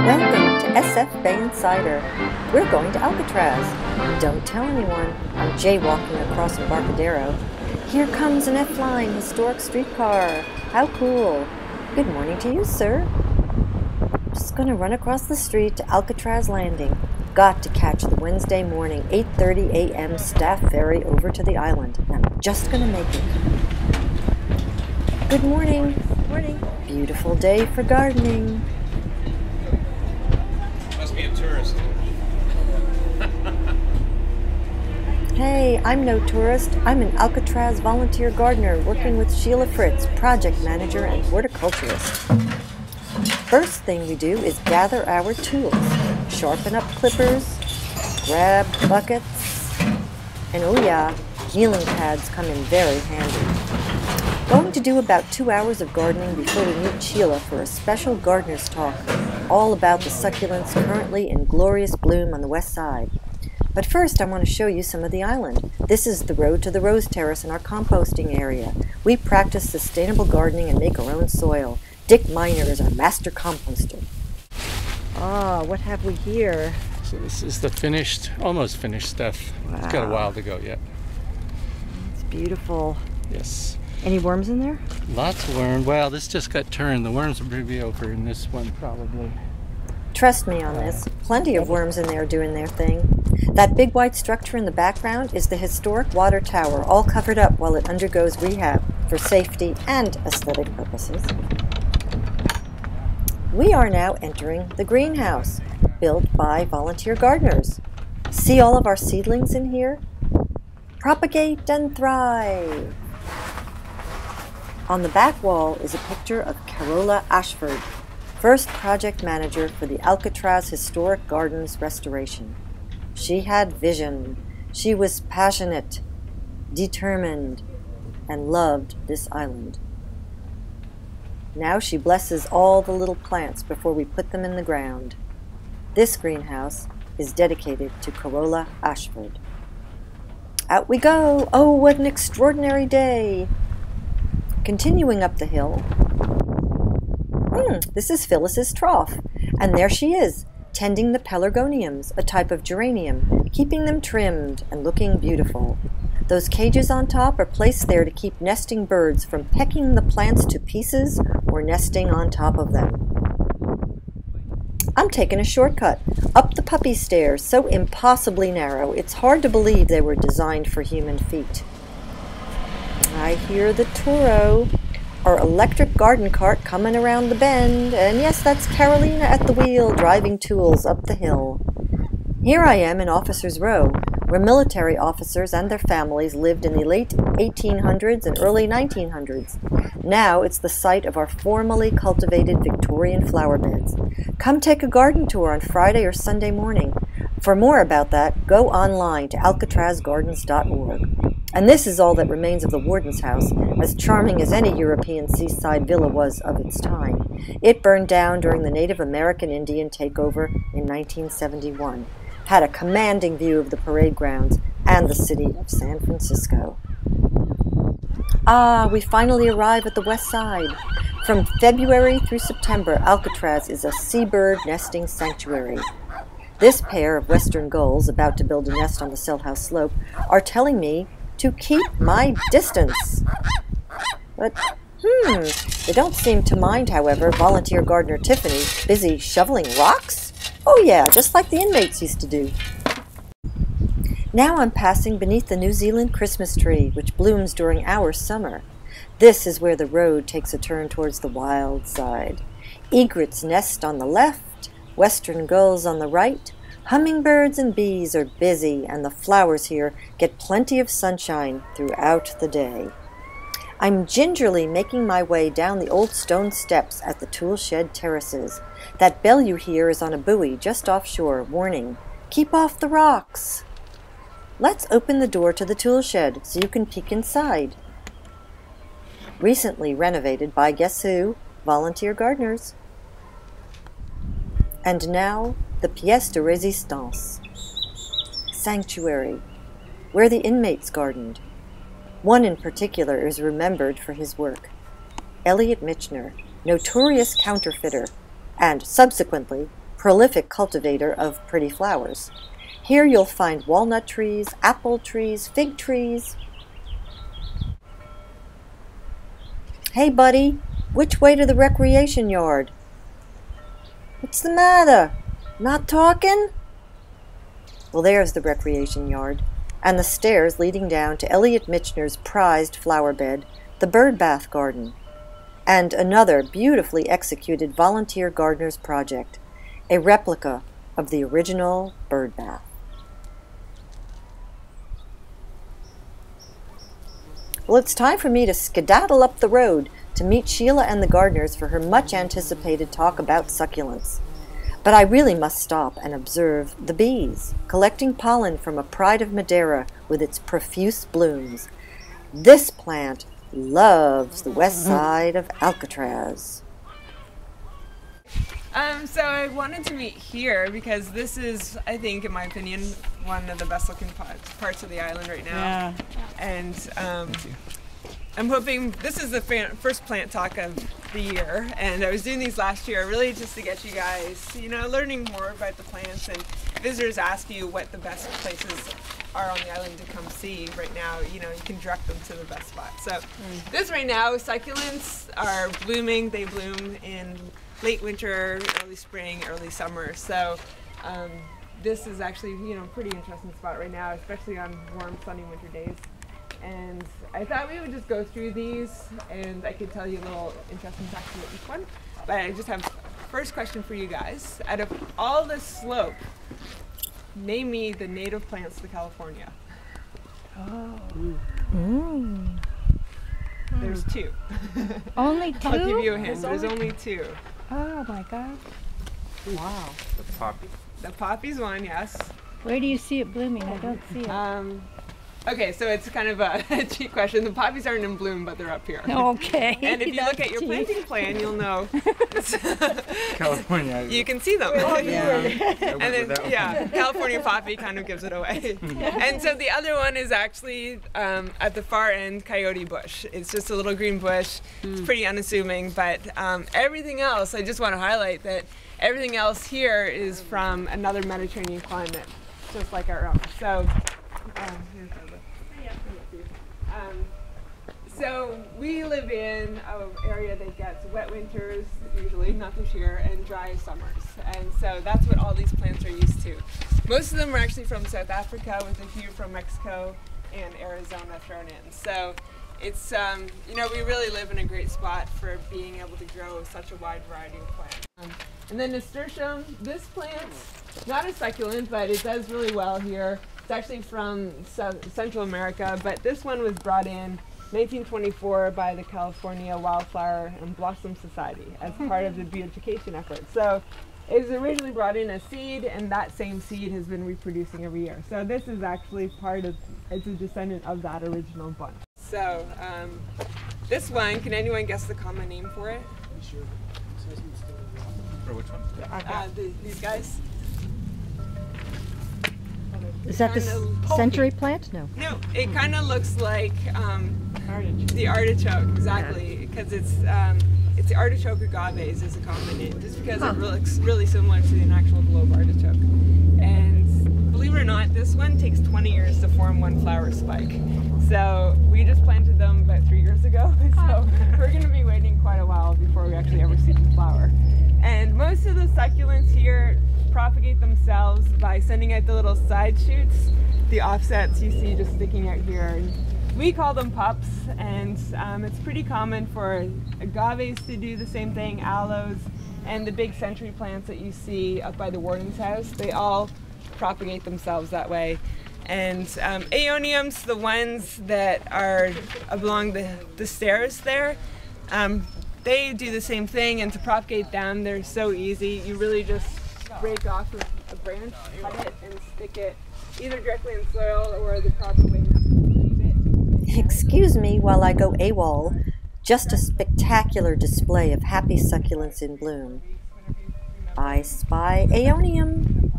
Welcome to SFBay-Insider. We're going to Alcatraz. Don't tell anyone. I'm jaywalking across Embarcadero. Here comes an F-line historic streetcar. How cool. Good morning to you, sir. Just gonna run across the street to Alcatraz Landing. Got to catch the Wednesday morning 8:30 a.m. staff ferry over to the island. I'm just gonna make it. Good morning. Morning. Beautiful day for gardening. Must be a tourist. Hey, I'm no tourist. I'm an Alcatraz volunteer gardener working with Sheila Fritz, project manager and horticulturist. First thing we do is gather our tools, sharpen up clippers, grab buckets, and oh yeah, healing pads come in very handy. Going to do about 2 hours of gardening before we meet Sheila for a special gardener's talk, all about the succulents currently in glorious bloom on the west side. But first I want to show you some of the island. This is the road to the Rose Terrace in our composting area. We practice sustainable gardening and make our own soil. Dick Miner is our master composter. Ah, what have we here? So this is the finished, almost finished stuff. Wow. It's got a while to go yet. It's beautiful. Yes. Any worms in there? Lots of worms. Well, this just got turned. The worms will be over in this one probably. Trust me on this. Plenty of worms in there doing their thing. That big white structure in the background is the historic water tower, all covered up while it undergoes rehab for safety and aesthetic purposes. We are now entering the greenhouse, built by volunteer gardeners. See all of our seedlings in here? Propagate and thrive! On the back wall is a picture of Carola Ashford, first project manager for the Alcatraz Historic Gardens restoration. She had vision. She was passionate, determined, and loved this island. Now she blesses all the little plants before we put them in the ground. This greenhouse is dedicated to Carola Ashford. Out we go! Oh, what an extraordinary day! Continuing up the hill, this is Phyllis's trough, and there she is, tending the pelargoniums, a type of geranium, keeping them trimmed and looking beautiful. Those cages on top are placed there to keep nesting birds from pecking the plants to pieces or nesting on top of them. I'm taking a shortcut up the puppy stairs, so impossibly narrow, it's hard to believe they were designed for human feet. I hear the Toro, our electric garden cart, coming around the bend, and yes, that's Carolina at the wheel, driving tools up the hill. Here I am in Officers' Row, where military officers and their families lived in the late 1800s and early 1900s. Now it's the site of our formally cultivated Victorian flower beds. Come take a garden tour on Friday or Sunday morning. For more about that, go online to alcatrazgardens.org. And this is all that remains of the warden's house, as charming as any European seaside villa was of its time. It burned down during the Native American Indian takeover in 1971. Had a commanding view of the parade grounds and the city of San Francisco. Ah, we finally arrive at the west side. From February through September, Alcatraz is a seabird nesting sanctuary. This pair of western gulls, about to build a nest on the cell house slope, are telling me to keep my distance. But, they don't seem to mind, however, volunteer gardener Tiffany, busy shoveling rocks? Oh yeah, just like the inmates used to do. Now I'm passing beneath the New Zealand Christmas tree, which blooms during our summer. This is where the road takes a turn towards the wild side. Egrets nest on the left, western gulls on the right. Hummingbirds and bees are busy, and the flowers here get plenty of sunshine throughout the day. I'm gingerly making my way down the old stone steps at the tool shed terraces. That bell you hear is on a buoy just offshore, warning, keep off the rocks. Let's open the door to the tool shed so you can peek inside. Recently renovated by guess who? Volunteer gardeners. And now, the pièce de résistance. Sanctuary, where the inmates gardened. One in particular is remembered for his work. Elliot Michener, notorious counterfeiter, and subsequently prolific cultivator of pretty flowers. Here you'll find walnut trees, apple trees, fig trees. Hey buddy, which way to the recreation yard? What's the matter? Not talking? Well, there's the recreation yard, and the stairs leading down to Elliot Michener's prized flower bed, the bird bath garden, and another beautifully executed volunteer gardener's project, a replica of the original bird bath. Well, it's time for me to skedaddle up the road to meet Sheila and the gardeners for her much-anticipated talk about succulents. But I really must stop and observe the bees, collecting pollen from a pride of Madeira with its profuse blooms. This plant loves the west side of Alcatraz. So I wanted to meet here because this is, I think, in my opinion, one of the best looking parts of the island right now. Yeah. And I'm hoping this is the first plant talk of the year, and I was doing these last year really just to get you guys, learning more about the plants, and visitors ask you what the best places are on the island to come see right now. You can direct them to the best spot. So this right now, succulents are blooming. They bloom in late winter, early spring, early summer. So this is actually, pretty interesting spot right now, especially on warm, sunny winter days. And I thought we would just go through these, and I could tell you a little interesting facts about each one. But I just have first question for you guys. Out of all this slope, name me the native plants to California. Oh. There's two. Only two? I'll give you a hint. There's only two. Oh my God. Wow. The poppy. The poppy's one, yes. Where do you see it blooming? I don't see it. Okay, so it's kind of a cheat question. The poppies aren't in bloom, but they're up here. Okay. And if you look at your planting plan, you'll know. California. You can see them. Yeah. And then, California poppy kind of gives it away. And so the other one is actually at the far end, coyote bush. It's just a little green bush. It's pretty unassuming, but everything else, I just want to highlight that everything else here is from another Mediterranean climate, just like our own. So, so we live in an area that gets wet winters, usually, not this year, and dry summers. And so that's what all these plants are used to. Most of them are actually from South Africa, with a few from Mexico and Arizona thrown in. So it's, we really live in a great spot for being able to grow such a wide variety of plants. And then nasturtium, this plant, not a succulent, but it does really well here. It's actually from Central America, but this one was brought in 1924 by the California Wildflower and Blossom Society as part of the beautification effort. So it was originally brought in as seed, and that same seed has been reproducing every year. So this is actually it's a descendant of that original bunch. So this one, can anyone guess the common name for it? For which one? These guys? Is that the century plant? No. No, it kind of looks like the artichoke, exactly, because it's the artichoke agaves is a common name, just because it looks really similar to an actual globe artichoke. And believe it or not, this one takes 20 years to form one flower spike. So we just planted them about 3 years ago, so we're going to be waiting quite a while before we actually ever see them flower. And most of the succulents here propagate themselves by sending out the little side shoots, the offsets you see just sticking out here. And we call them pups, and it's pretty common for agaves to do the same thing, aloes, and the big century plants that you see up by the warden's house. They all propagate themselves that way. And aeoniums, the ones that are along the stairs there, they do the same thing, and to propagate them, they're so easy. You really just break off a branch, cut it, and stick it either directly in soil or the proper way to leave it. Excuse me while I go AWOL. Just a spectacular display of happy succulents in bloom. I spy aeonium.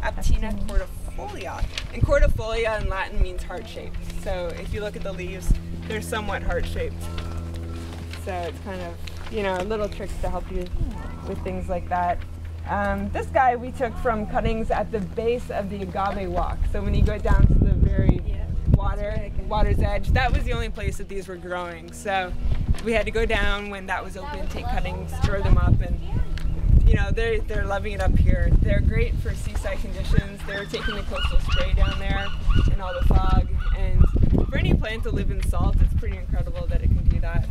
Aptina cordifolia. And cordifolia in Latin means heart-shaped. So if you look at the leaves, they're somewhat heart-shaped. So it's kind of, a little tricks to help you with things like that. This guy we took from cuttings at the base of the agave walk. So when you go down to the very water's edge, that was the only place that these were growing. So we had to go down when that was open, take cuttings, stir them up, and you know, they're loving it up here. They're great for seaside conditions. They're taking the coastal spray down there and all the fog. And for any plant to live in salt, it's pretty incredible that it can do that.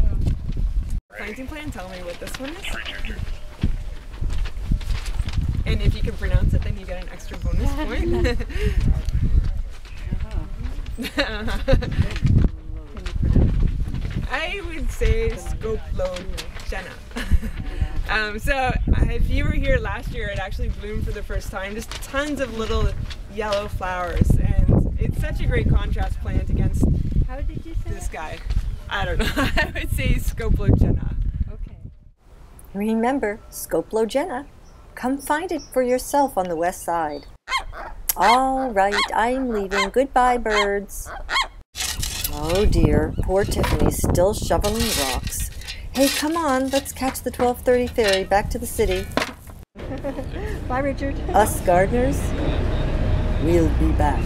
Planting plan, tell me what this one is. And if you can pronounce it, then you get an extra bonus point. I would say Scoplogena. So if you were here last year, it actually bloomed for the first time. Just tons of little yellow flowers, and it's such a great contrast plant against How did you say this guy. I don't know. I would say Scoplogena. Okay. Remember, Scoplogena. Come find it for yourself on the west side. All right, I'm leaving. Goodbye, birds. Oh dear, poor Tiffany's still shoveling rocks. Hey, come on, let's catch the 12:30 ferry back to the city. Bye, Richard. Us gardeners, we'll be back.